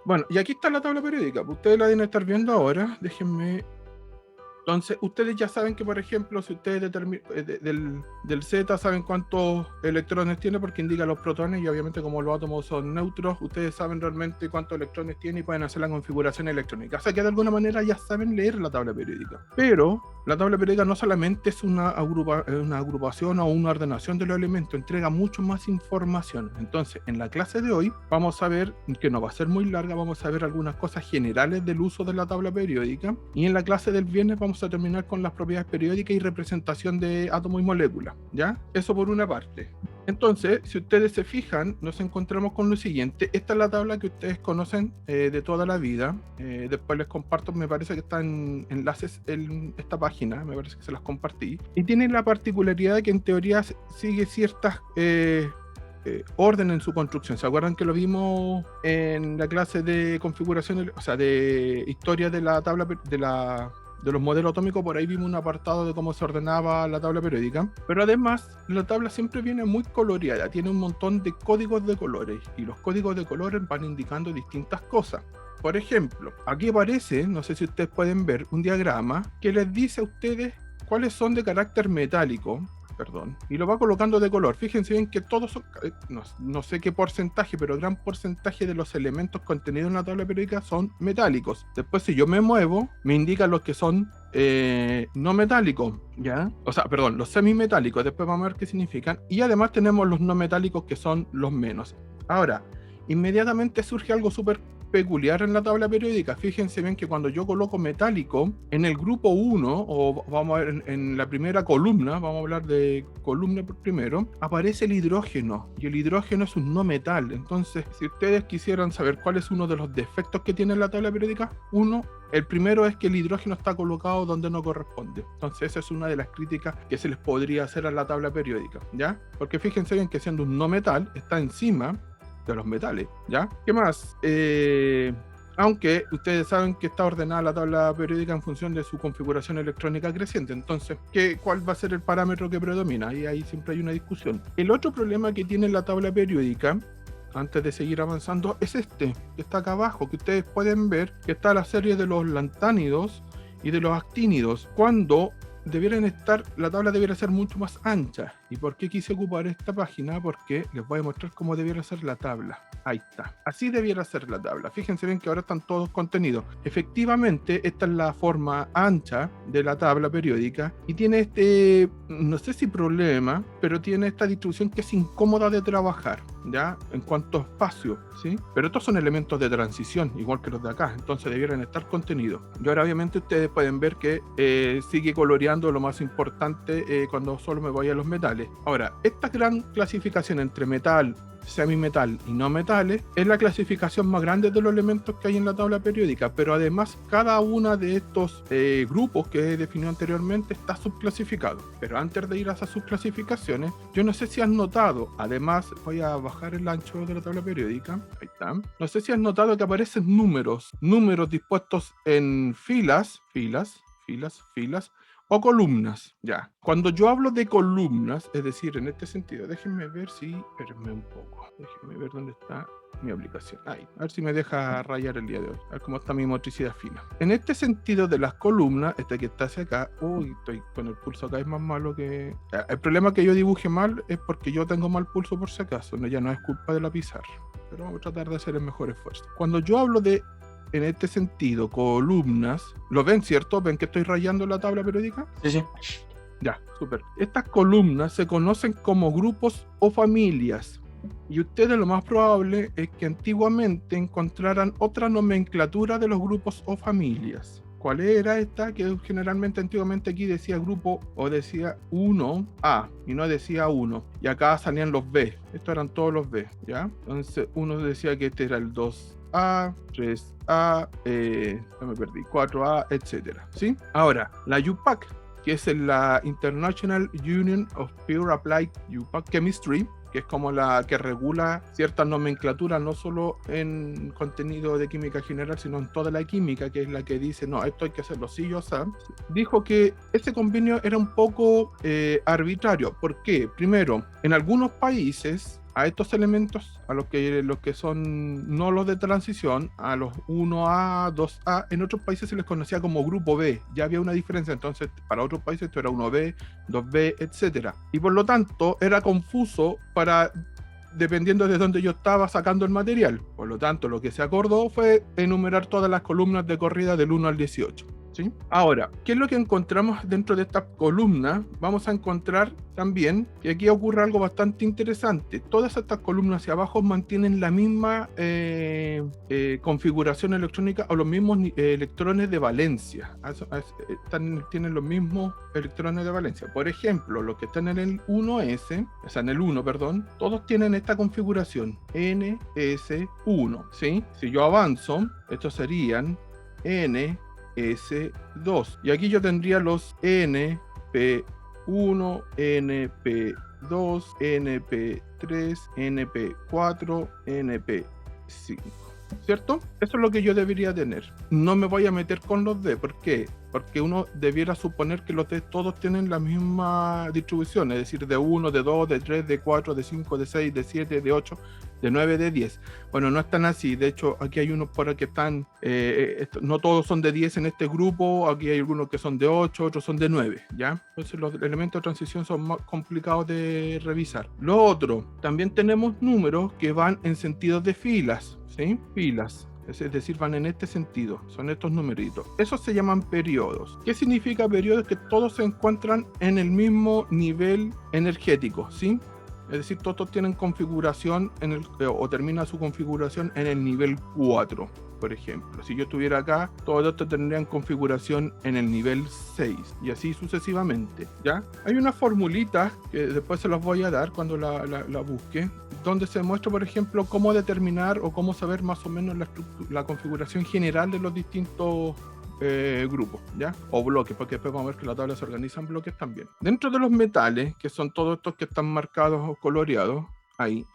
Bueno, y aquí está la tabla periódica. Ustedes la deben estar viendo ahora. Déjenme. Entonces, ustedes ya saben que, por ejemplo, si ustedes del Z saben cuántos electrones tiene porque indica los protones y obviamente como los átomos son neutros, ustedes saben realmente cuántos electrones tiene y pueden hacer la configuración electrónica. O sea que de alguna manera ya saben leer la tabla periódica. Pero la tabla periódica no solamente es una agrupación o una ordenación de los elementos, entrega mucho más información. Entonces, en la clase de hoy vamos a ver, que no va a ser muy larga, vamos a ver algunas cosas generales del uso de la tabla periódica, y en la clase del viernes vamos a terminar con las propiedades periódicas y representación de átomos y moléculas, ¿ya? Eso por una parte. Entonces, si ustedes se fijan, nos encontramos con lo siguiente. Esta es la tabla que ustedes conocen de toda la vida. Después les comparto, me parece que están enlaces en esta página, me parece que se las compartí. Y tiene la particularidad de que en teoría sigue ciertas orden en su construcción. ¿Se acuerdan que lo vimos en la clase de configuración, o sea, de historia de la tabla de los modelos atómicos? Por ahí vimos un apartado de cómo se ordenaba la tabla periódica, pero además la tabla siempre viene muy coloreada, tiene un montón de códigos de colores y los códigos de colores van indicando distintas cosas. Por ejemplo, aquí aparece, no sé si ustedes pueden ver, un diagrama que les dice a ustedes cuáles son de carácter metálico, y lo va colocando de color. Fíjense bien que todos son, no sé qué porcentaje, pero gran porcentaje de los elementos contenidos en la tabla periódica son metálicos. Después, si yo me muevo, me indican los que son no metálicos, ¿ya? O sea, perdón, los semimetálicos. Después vamos a ver qué significan. Y además tenemos los no metálicos, que son los menos. Ahora, inmediatamente surge algo súper peculiar en la tabla periódica. Fíjense bien que cuando yo coloco metálico en el grupo 1, o vamos a ver en la primera columna, vamos a hablar de columna primero, aparece el hidrógeno, y el hidrógeno es un no metal. Entonces, si ustedes quisieran saber cuál es uno de los defectos que tiene la tabla periódica, el primero es que el hidrógeno está colocado donde no corresponde. Entonces, esa es una de las críticas que se les podría hacer a la tabla periódica, ¿ya? Porque fíjense bien que siendo un no metal, está encima de los metales, ¿ya? ¿Qué más? Aunque ustedes saben que está ordenada la tabla periódica en función de su configuración electrónica creciente. Entonces, ¿cuál va a ser el parámetro que predomina? Y ahí siempre hay una discusión. El otro problema que tiene la tabla periódica, antes de seguir avanzando, es este, que está acá abajo, que ustedes pueden ver que está la serie de los lantánidos y de los actínidos, cuando la tabla debiera ser mucho más ancha. ¿Y por qué quise ocupar esta página? Porque les voy a mostrar cómo debiera ser la tabla. Ahí está. Así debiera ser la tabla. Fíjense bien que ahora están todos contenidos. Efectivamente, esta es la forma ancha de la tabla periódica y tiene no sé si problema, pero tiene esta distribución que es incómoda de trabajar, ¿ya? En cuanto a espacio, ¿sí? Pero estos son elementos de transición, igual que los de acá, entonces debieran estar contenidos. Y ahora obviamente ustedes pueden ver que sigue coloreando lo más importante cuando solo me voy a los metales. Ahora, esta gran clasificación entre metal, semimetal y no metales es la clasificación más grande de los elementos que hay en la tabla periódica, pero además cada una de estos grupos que he definido anteriormente está subclasificado. Pero antes de ir a esas subclasificaciones, yo no sé si has notado, además voy a bajar el ancho de la tabla periódica, ahí está, no sé si has notado que aparecen números dispuestos en filas o columnas, ya. Cuando yo hablo de columnas, es decir, en este sentido, déjenme ver espérenme un poco, déjenme ver dónde está mi aplicación. Ahí, a ver si me deja rayar el día de hoy, a ver cómo está mi motricidad fina. En este sentido de las columnas, que está hacia acá, estoy con el pulso acá, es más malo que... El problema que yo dibuje mal es porque yo tengo mal pulso por si acaso, ya no es culpa de la pizarra, pero vamos a tratar de hacer el mejor esfuerzo. Cuando yo hablo de, en este sentido, columnas, ¿lo ven, cierto? ¿Ven que estoy rayando la tabla periódica? Sí. Ya, súper. Estas columnas se conocen como grupos o familias. Y ustedes lo más probable es que antiguamente encontraran otra nomenclatura de los grupos o familias. ¿Cuál era esta? Que generalmente antiguamente aquí decía grupo o decía 1A y no decía 1. Y acá salían los B. Estos eran todos los B, ¿ya? Entonces uno decía que este era el 2A, 3A, me perdí, 4A, etcétera, ¿sí? Ahora, la UPAC, que es la International Union of Pure Applied UPAC Chemistry, que es como la que regula ciertas nomenclaturas, no solo en contenido de química general, sino en toda la química, que es la que dice, no, esto hay que hacerlo sí o sí, dijo que ese convenio era un poco arbitrario. ¿Por qué? Primero, en algunos países a estos elementos, a los que son no los de transición, a los 1A, 2A, en otros países se les conocía como grupo B. Ya había una diferencia, entonces para otros países esto era 1B, 2B, etcétera. Y por lo tanto era confuso dependiendo de dónde yo estaba sacando el material. Por lo tanto, lo que se acordó fue enumerar todas las columnas de corrida del 1 al 18. ¿Sí? Ahora, ¿qué es lo que encontramos dentro de estas columnas? Vamos a encontrar también que aquí ocurre algo bastante interesante. Todas estas columnas hacia abajo mantienen la misma configuración electrónica o los mismos electrones de valencia. Tienen los mismos electrones de valencia. Por ejemplo, los que están en el 1S, o sea, en el 1, perdón, todos tienen esta configuración NS1. ¿Sí? Si yo avanzo, estos serían NS2. Y aquí yo tendría los NP1, NP2, NP3, NP4, NP5. ¿Cierto? Eso es lo que yo debería tener. No me voy a meter con los D. ¿Por qué? Porque uno debiera suponer que los D todos tienen la misma distribución, es decir, de 1, de 2, de 3, de 4, de 5, de 6, de 7, de 8, de 9, de 10. Bueno, no están así. De hecho, aquí hay unos por aquí que están, no todos son de 10 en este grupo. Aquí hay algunos que son de 8, otros son de 9, ¿ya? Entonces los elementos de transición son más complicados de revisar. Lo otro, también tenemos números que van en sentido de filas, ¿sí? Filas. Es decir, van en este sentido, son estos numeritos. Esos se llaman periodos. ¿Qué significa periodos? Que todos se encuentran en el mismo nivel energético, ¿sí? Es decir, todos tienen configuración o termina su configuración en el nivel 4, por ejemplo. Si yo estuviera acá, todos estos tendrían configuración en el nivel 6 y así sucesivamente, ¿ya? Hay una formulita que después se los voy a dar cuando la busque, donde se muestra, por ejemplo, cómo determinar o cómo saber más o menos la configuración general de los distintos grupos, ¿ya? O bloques, porque después vamos a ver que la tabla se organiza en bloques también. Dentro de los metales, que son todos estos que están marcados o coloreados, ahí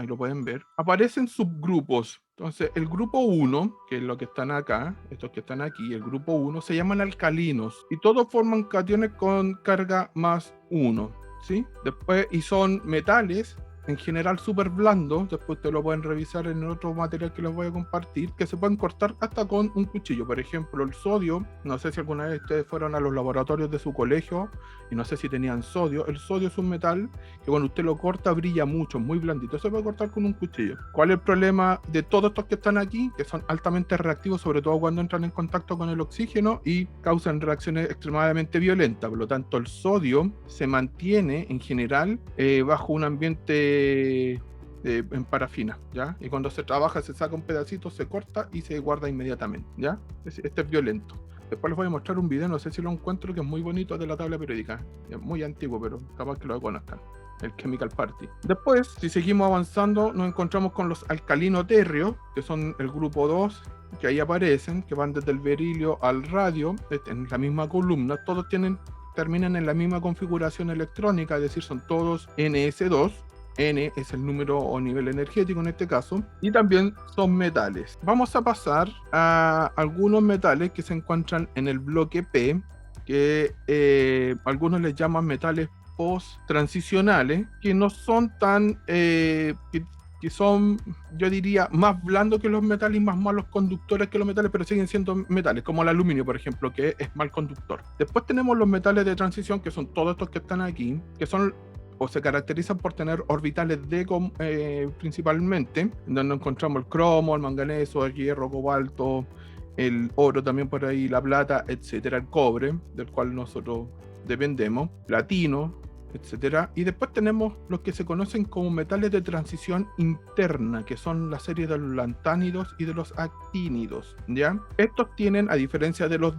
lo pueden ver, aparecen subgrupos. Entonces, el grupo 1, que es lo que están acá, estos que están aquí, el grupo 1, se llaman alcalinos, y todos forman cationes con carga más 1, ¿sí? Después, y son metales en general súper blandos, después te lo pueden revisar en el otro material que les voy a compartir, que se pueden cortar hasta con un cuchillo. Por ejemplo, el sodio, no sé si alguna vez ustedes fueron a los laboratorios de su colegio y no sé si tenían sodio. El sodio es un metal que cuando usted lo corta brilla mucho, muy blandito, se puede cortar con un cuchillo. ¿Cuál es el problema de todos estos que están aquí? Que son altamente reactivos, sobre todo cuando entran en contacto con el oxígeno y causan reacciones extremadamente violentas. Por lo tanto, el sodio se mantiene en general bajo un ambiente en parafina, ¿ya? Y cuando se trabaja se saca un pedacito, se corta y se guarda inmediatamente, ¿ya? Este es violento. Después les voy a mostrar un video, no sé si lo encuentro, que es muy bonito, de la tabla periódica. Es muy antiguo, pero capaz que lo conozcan. El Chemical Party. Después, si seguimos avanzando, nos encontramos con los alcalino-térreos, que son el grupo 2, que ahí aparecen, que van desde el berilio al radio, en la misma columna. Todos terminan en la misma configuración electrónica, es decir, son todos NS2. N es el número o nivel energético en este caso, y también son metales. Vamos a pasar a algunos metales que se encuentran en el bloque P, que algunos les llaman metales post-transicionales, que no son tan... que son, yo diría, más blandos que los metales y más malos conductores que los metales, pero siguen siendo metales, como el aluminio, por ejemplo, que es mal conductor. Después tenemos los metales de transición, que son todos estos que están aquí, que son o se caracterizan por tener orbitales D principalmente, donde encontramos el cromo, el manganeso, el hierro, cobalto, el oro también por ahí, la plata, etcétera, el cobre, del cual nosotros dependemos, platino, etcétera. Y después tenemos los que se conocen como metales de transición interna, que son la serie de los lantánidos y de los actínidos, ¿ya? Estos tienen, a diferencia de los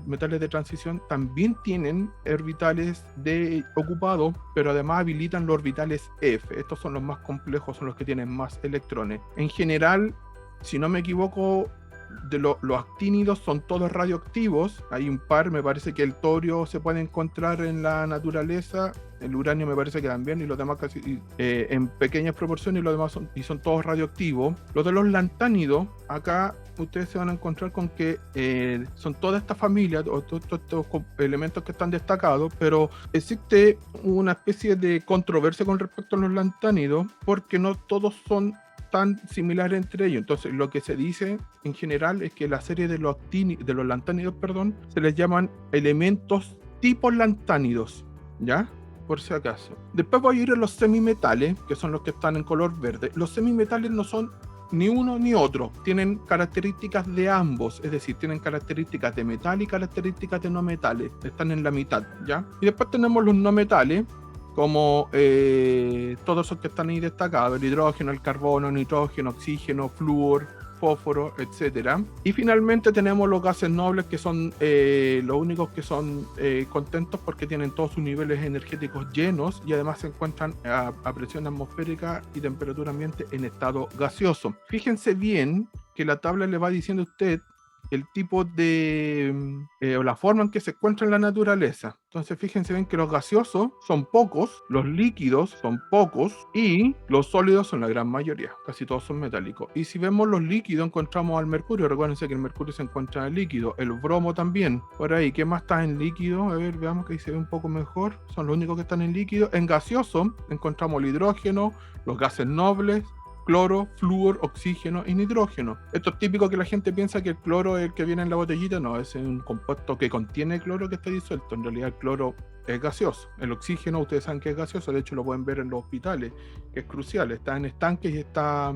metales de transición, también tienen orbitales D ocupados, pero además habilitan los orbitales F. Estos son los más complejos, son los que tienen más electrones. En general, si no me equivoco, los actínidos son todos radioactivos. Hay un par, me parece que el torio se puede encontrar en la naturaleza, el uranio me parece que también, y los demás casi en pequeñas proporciones, y los demás son todos radioactivos. Los de los lantánidos, acá ustedes se van a encontrar con que son toda esta familia, o todos estos elementos que están destacados, pero existe una especie de controversia con respecto a los lantánidos, porque no todos son tan similares entre ellos. Entonces, lo que se dice en general es que la serie de los lantánidos, se les llaman elementos tipo lantánidos, ¿ya? Por si acaso. Después voy a ir a los semimetales, que son los que están en color verde. Los semimetales no son ni uno ni otro, tienen características de ambos, es decir, tienen características de metal y características de no metales, están en la mitad, ¿ya? Y después tenemos los no metales, como todos esos que están ahí destacados: el hidrógeno, el carbono, nitrógeno, oxígeno, flúor, fósforo, etcétera. Y finalmente tenemos los gases nobles, que son los únicos que son contentos porque tienen todos sus niveles energéticos llenos y además se encuentran a presión atmosférica y temperatura ambiente en estado gaseoso. Fíjense bien que la tabla le va diciendo a usted el tipo de o la forma en que se encuentra en la naturaleza. Entonces fíjense bien que los gaseosos son pocos, los líquidos son pocos y los sólidos son la gran mayoría, casi todos son metálicos. Y si vemos los líquidos, encontramos al mercurio. Recuérdense que el mercurio se encuentra en el líquido, el bromo también. Por ahí, ¿qué más está en líquido? A ver, veamos que ahí se ve un poco mejor. Son los únicos que están en líquido. En gaseoso encontramos el hidrógeno, los gases nobles, cloro, flúor, oxígeno y nitrógeno. Esto es típico, que la gente piensa que el cloro es el que viene en la botellita. No, es un compuesto que contiene cloro que está disuelto. En realidad el cloro es gaseoso. El oxígeno, ustedes saben que es gaseoso, de hecho lo pueden ver en los hospitales, que es crucial, está en estanques y está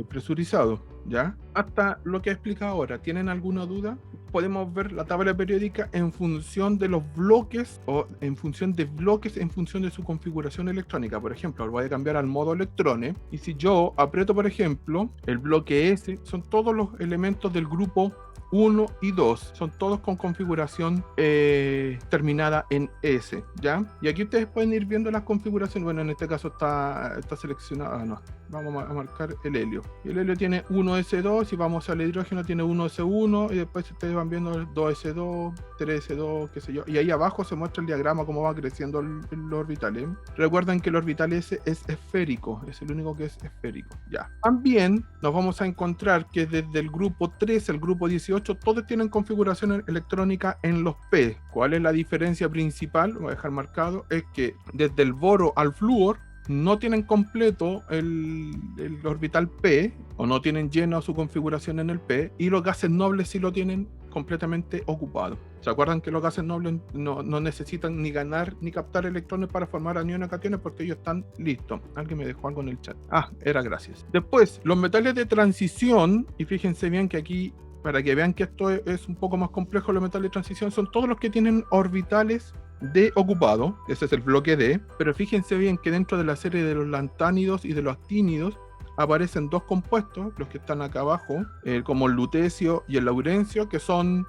presurizado, ¿ya? Hasta lo que he explicado ahora, ¿tienen alguna duda? Podemos ver la tabla periódica en función de los bloques, o en función de bloques, en función de su configuración electrónica. Por ejemplo, lo voy a cambiar al modo electrones, y si yo aprieto, por ejemplo, el bloque S, son todos los elementos del grupo 1 y 2, son todos con configuración terminada en S, ¿ya? Y aquí ustedes pueden ir viendo las configuraciones. Bueno, en este caso está seleccionado, no, vamos a marcar el helio. Y el helio tiene 1S2, y vamos al hidrógeno tiene 1S1, y después ustedes van viendo el 2S2, 3S2, qué sé yo. Y ahí abajo se muestra el diagrama, cómo va creciendo los orbitales. Recuerden que el orbital S es esférico, es el único que es esférico, ya. También nos vamos a encontrar que desde el grupo 3 al grupo 18, todos tienen configuración electrónica en los P. ¿Cuál es la diferencia principal? Lo voy a dejar marcado. Es que desde el boro al flúor no tienen completo el orbital P, o no tienen lleno su configuración en el P, y los gases nobles sí lo tienen completamente ocupado. ¿Se acuerdan que los gases nobles no necesitan ni ganar ni captar electrones para formar aniones o cationes, porque ellos están listos? Alguien me dejó algo en el chat. Era gracias. Después, los metales de transición, y fíjense bien que aquí, para que vean que esto es un poco más complejo, los metales de transición son todos los que tienen orbitales D ocupado, ese es el bloque D, pero fíjense bien que dentro de la serie de los lantánidos y de los actínidos aparecen dos compuestos, los que están acá abajo, como el lutecio y el laurencio, que son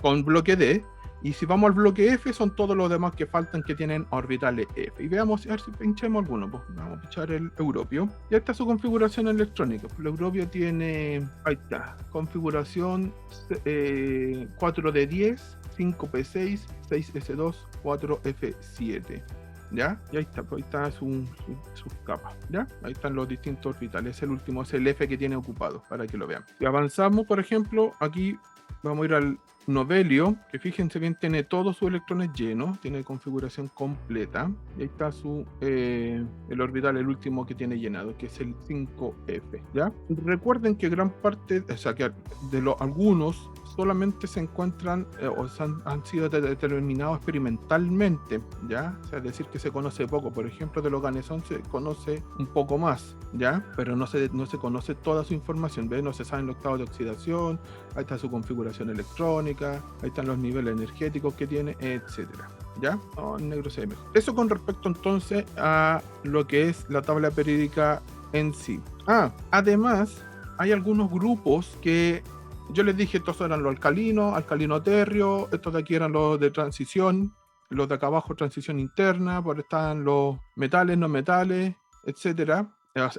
con bloque D. Y si vamos al bloque F, son todos los demás que faltan, que tienen orbitales F. Y veamos, a ver si pinchemos alguno. Pues vamos a pinchar el europio. Y esta es su configuración electrónica. Pues el europio tiene, ahí está, configuración 4D10, 5P6, 6S2, 4F7. ¿Ya? Y ahí está, pues ahí está sus capas, ¿ya? Ahí están los distintos orbitales. El último es el F que tiene ocupado, para que lo vean. Si avanzamos, por ejemplo, aquí vamos a ir al novelio, que fíjense bien, tiene todos sus electrones llenos, tiene configuración completa. Y ahí está el orbital, el último que tiene llenado, que es el 5F, ¿ya? Recuerden que gran parte, o sea, que de algunos solamente se encuentran o han sido determinados experimentalmente, ¿ya? O sea, es decir, que se conoce poco. Por ejemplo, de los ganesón se conoce un poco más, ¿ya? Pero no se conoce toda su información, ¿ves? No se saben los estados de oxidación, ahí está su configuración electrónica, ahí están los niveles energéticos que tiene, etcétera, ¿ya? En negro se ve mejor. Eso con respecto entonces a lo que es la tabla periódica en sí. Además, hay algunos grupos que yo les dije, estos eran los alcalinos, alcalino-terrio, estos de aquí eran los de transición, los de acá abajo transición interna, por ahí están los metales, no metales, etcétera.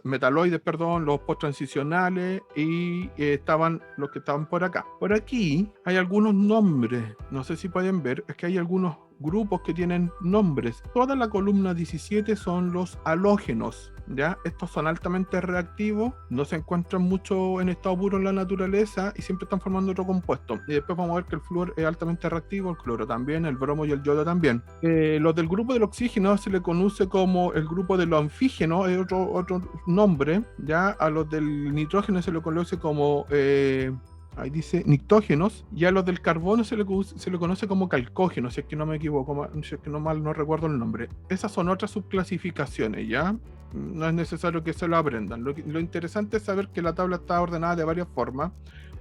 metaloides, perdón, los posttransicionales y estaban los que estaban por acá. Por aquí hay algunos nombres, no sé si pueden ver, es que hay algunos grupos que tienen nombres. Toda la columna 17 son los halógenos, ¿ya? Estos son altamente reactivos, no se encuentran mucho en estado puro en la naturaleza y siempre están formando otro compuesto. Y después vamos a ver que el flúor es altamente reactivo, el cloro también, el bromo y el yodo también. Los del grupo del oxígeno se le conoce como el grupo de los anfígenos, es otro nombre, ¿ya? A los del nitrógeno se le conoce como... ahí dice nictógenos, y a los del carbono se le conoce como calcógenos, si es que no me equivoco, si es que no recuerdo el nombre. Esas son otras subclasificaciones, ¿ya? No es necesario que se lo aprendan. Lo interesante es saber que la tabla está ordenada de varias formas,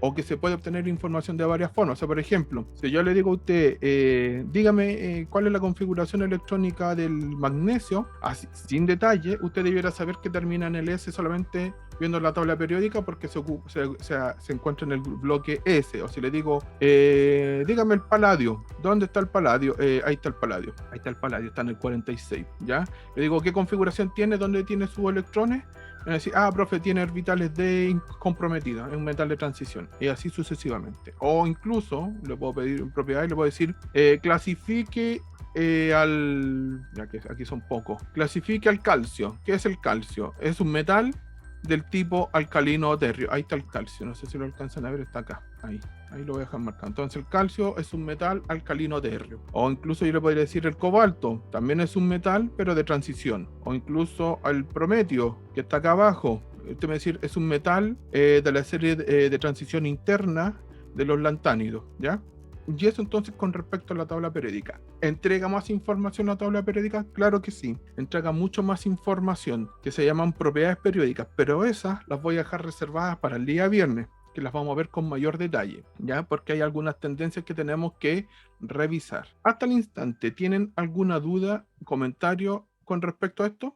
o que se puede obtener información de varias formas. O sea, por ejemplo, si yo le digo a usted, dígame cuál es la configuración electrónica del magnesio, así, sin detalle, usted debiera saber que termina en el S solamente viendo la tabla periódica, porque se encuentra en el bloque S. O si le digo, dígame el paladio, ¿dónde está el paladio? Ahí está el paladio, está en el 46, ¿ya? Le digo, ¿qué configuración tiene? ¿Dónde tiene sus electrones? Me decir, profe, tiene orbitales D comprometidos, es un metal de transición, y así sucesivamente. O incluso, le puedo pedir en propiedad y le puedo decir, clasifique ya que aquí son pocos, clasifique al calcio. ¿Qué es el calcio? Es un metal del tipo alcalino terrio. Ahí está el calcio, no sé si lo alcanzan a ver, está acá, ahí lo voy a dejar marcado. Entonces el calcio es un metal alcalino terrio. O incluso yo le podría decir el cobalto, también es un metal pero de transición. O incluso el prometio, que está acá abajo, usted me va a decir, es un metal de la serie de transición interna de los lantánidos, ¿ya? Y eso entonces con respecto a la tabla periódica. ¿Entrega más información la tabla periódica? Claro que sí. Entrega mucho más información, que se llaman propiedades periódicas, pero esas las voy a dejar reservadas para el día viernes, que las vamos a ver con mayor detalle, ¿ya? Porque hay algunas tendencias que tenemos que revisar. Hasta el instante, ¿tienen alguna duda, comentario con respecto a esto?